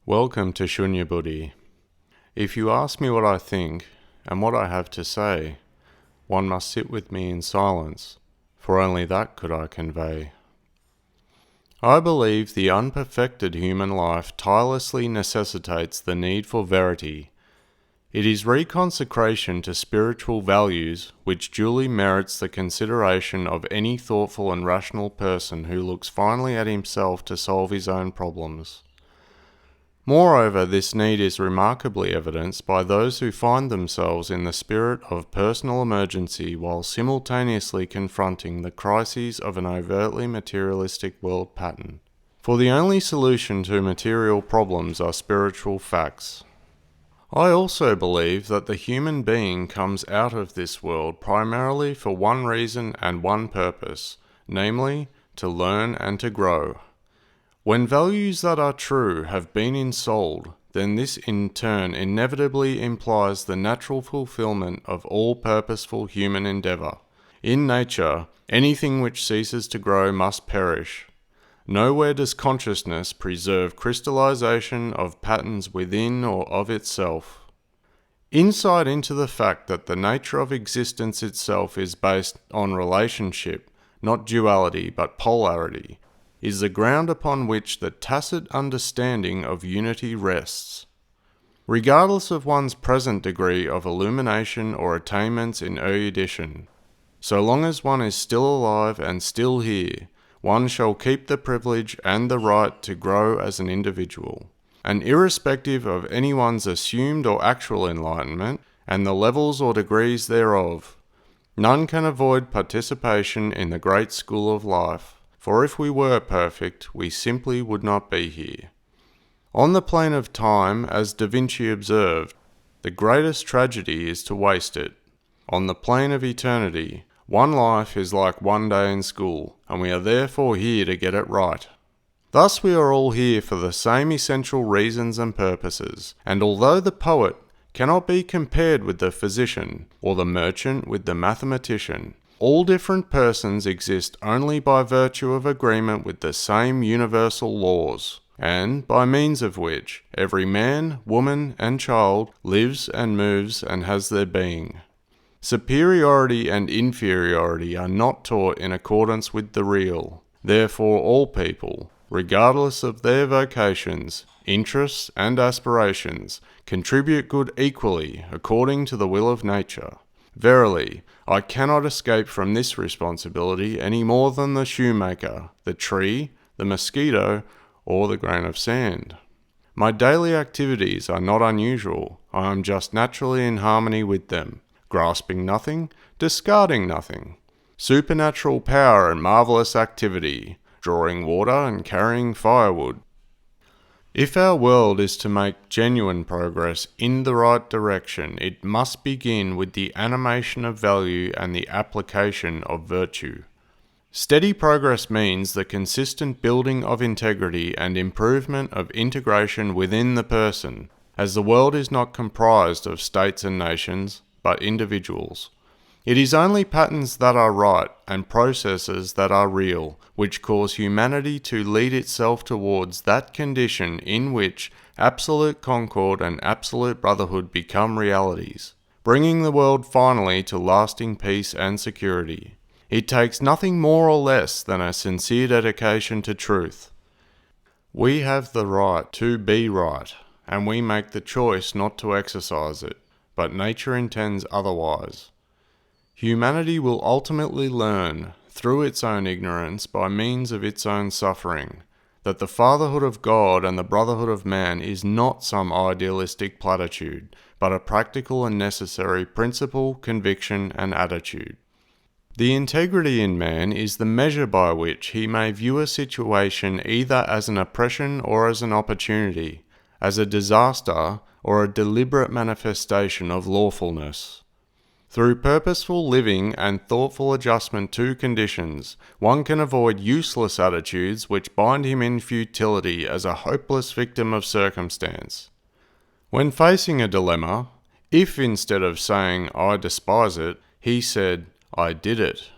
Welcome to Shunya Buddhi. If you ask me what I think and what I have to say, one must sit with me in silence, for only that could I convey. I believe the unperfected human life tirelessly necessitates the need for verity. It is reconsecration to spiritual values which duly merits the consideration of any thoughtful and rational person who looks finally at himself to solve his own problems. Moreover, this need is remarkably evidenced by those who find themselves in the spirit of personal emergency while simultaneously confronting the crises of an overtly materialistic world pattern. For the only solution to material problems are spiritual facts. I also believe that the human being comes out of this world primarily for one reason and one purpose, namely, to learn and to grow. When values that are true have been ensouled, then this in turn inevitably implies the natural fulfillment of all purposeful human endeavour. In nature, anything which ceases to grow must perish. Nowhere does consciousness preserve crystallization of patterns within or of itself. Insight into the fact that the nature of existence itself is based on relationship, not duality but polarity, is the ground upon which the tacit understanding of unity rests. Regardless of one's present degree of illumination or attainments in erudition, so long as one is still alive and still here, one shall keep the privilege and the right to grow as an individual. And irrespective of anyone's assumed or actual enlightenment, and the levels or degrees thereof, none can avoid participation in the great school of life. For if we were perfect, we simply would not be here. On the plane of time, as Da Vinci observed, the greatest tragedy is to waste it. On the plane of eternity, one life is like one day in school, and we are therefore here to get it right. Thus we are all here for the same essential reasons and purposes, and although the poet cannot be compared with the physician, or the merchant with the mathematician, all different persons exist only by virtue of agreement with the same universal laws, and by means of which every man, woman, and child lives and moves and has their being. Superiority and inferiority are not taught in accordance with the real. Therefore all people, regardless of their vocations, interests, and aspirations, contribute good equally according to the will of nature. Verily, I cannot escape from this responsibility any more than the shoemaker, the tree, the mosquito, or the grain of sand. My daily activities are not unusual. I am just naturally in harmony with them, grasping nothing, discarding nothing. Supernatural power and marvellous activity, drawing water and carrying firewood. If our world is to make genuine progress in the right direction, it must begin with the animation of value and the application of virtue. Steady progress means the consistent building of integrity and improvement of integration within the person, as the world is not comprised of states and nations, but individuals. It is only patterns that are right and processes that are real which cause humanity to lead itself towards that condition in which absolute concord and absolute brotherhood become realities, bringing the world finally to lasting peace and security. It takes nothing more or less than a sincere dedication to truth. We have the right to be right, and we make the choice not to exercise it, but nature intends otherwise. Humanity will ultimately learn, through its own ignorance, by means of its own suffering, that the fatherhood of God and the brotherhood of man is not some idealistic platitude, but a practical and necessary principle, conviction, and attitude. The integrity in man is the measure by which he may view a situation either as an oppression or as an opportunity, as a disaster or a deliberate manifestation of lawfulness. Through purposeful living and thoughtful adjustment to conditions, one can avoid useless attitudes which bind him in futility as a hopeless victim of circumstance. When facing a dilemma, if instead of saying, "I despise it," he said, "I did it,"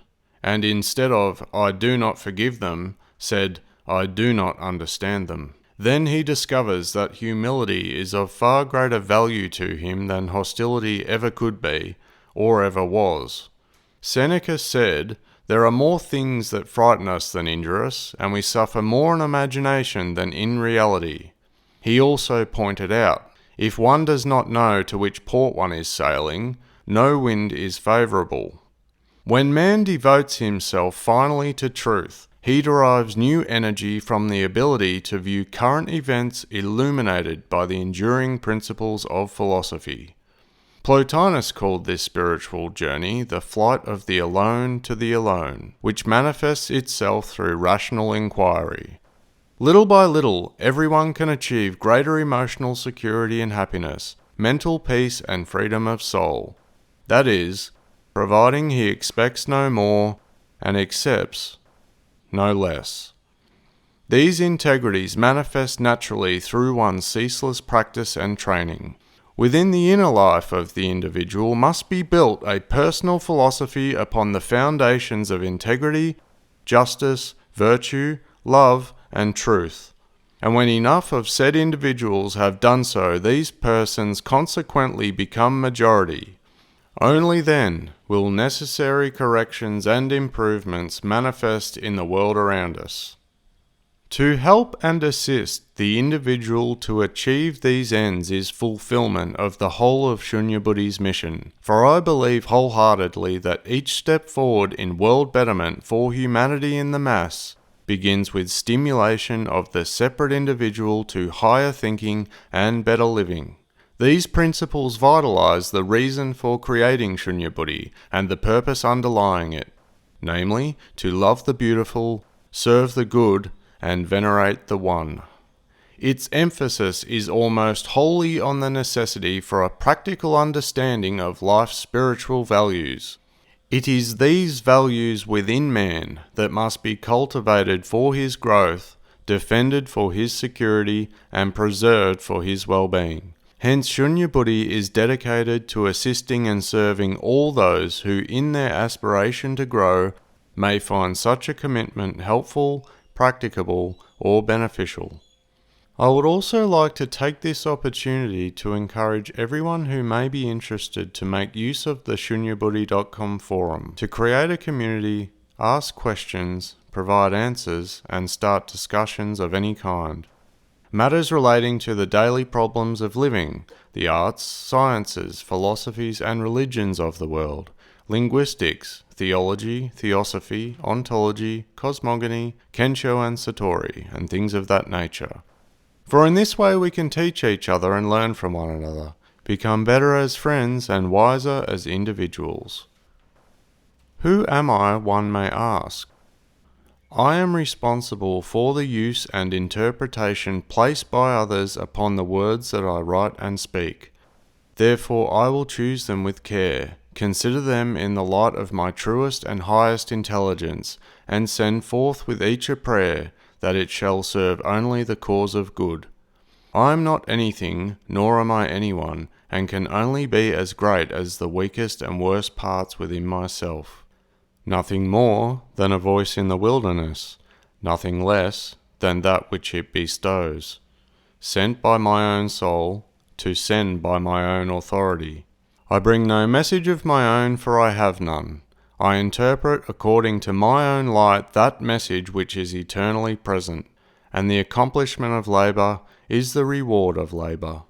and instead of, "I do not forgive them," said, "I do not understand them," Then he discovers that humility is of far greater value to him than hostility ever could be, or ever was. Seneca said, "There are more things that frighten us than injure us, and we suffer more in imagination than in reality." He also pointed out, if one does not know to which port one is sailing, no wind is favourable. When man devotes himself finally to truth, he derives new energy from the ability to view current events illuminated by the enduring principles of philosophy. Plotinus called this spiritual journey the flight of the alone to the alone, which manifests itself through rational inquiry. Little by little, everyone can achieve greater emotional security and happiness, mental peace and freedom of soul. That is, providing he expects no more and accepts no less. These integrities manifest naturally through one's ceaseless practice and training. Within the inner life of the individual must be built a personal philosophy upon the foundations of integrity, justice, virtue, love, and truth. And when enough of said individuals have done so, these persons consequently become majority. Only then will necessary corrections and improvements manifest in the world around us. To help and assist the individual to achieve these ends is fulfillment of the whole of Shunya Buddhi's mission, for I believe wholeheartedly that each step forward in world betterment for humanity in the mass begins with stimulation of the separate individual to higher thinking and better living. These principles vitalize the reason for creating Shunya Buddhi and the purpose underlying it, namely, to love the beautiful, serve the good, and venerate the One. Its emphasis is almost wholly on the necessity for a practical understanding of life's spiritual values. It is these values within man that must be cultivated for his growth, defended for his security, and preserved for his well-being. Hence, Shunya Buddhi is dedicated to assisting and serving all those who, in their aspiration to grow, may find such a commitment helpful, practicable, or beneficial. I would also like to take this opportunity to encourage everyone who may be interested to make use of the shunyabuddhi.com forum to create a community, ask questions, provide answers, and start discussions of any kind. Matters relating to the daily problems of living, the arts, sciences, philosophies, and religions of the world, linguistics, theology, theosophy, ontology, cosmogony, Kensho and Satori, and things of that nature. For in this way we can teach each other and learn from one another, become better as friends and wiser as individuals. Who am I, one may ask? I am responsible for the use and interpretation placed by others upon the words that I write and speak. Therefore I will choose them with care, consider them in the light of my truest and highest intelligence, and send forth with each a prayer, that it shall serve only the cause of good. I am not anything, nor am I anyone, and can only be as great as the weakest and worst parts within myself. Nothing more than a voice in the wilderness, nothing less than that which it bestows, sent by my own soul, to send by my own authority. I bring no message of my own, for I have none. I interpret according to my own light that message which is eternally present, and the accomplishment of labour is the reward of labour.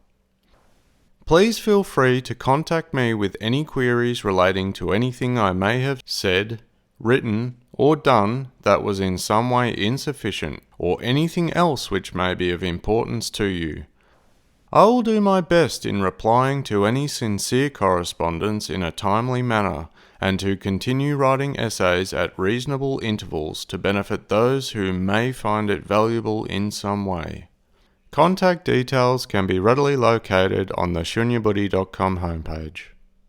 Please feel free to contact me with any queries relating to anything I may have said, written, or done that was in some way insufficient, or anything else which may be of importance to you. I will do my best in replying to any sincere correspondence in a timely manner, and to continue writing essays at reasonable intervals to benefit those who may find it valuable in some way. Contact details can be readily located on the shunyabuddhi.com homepage.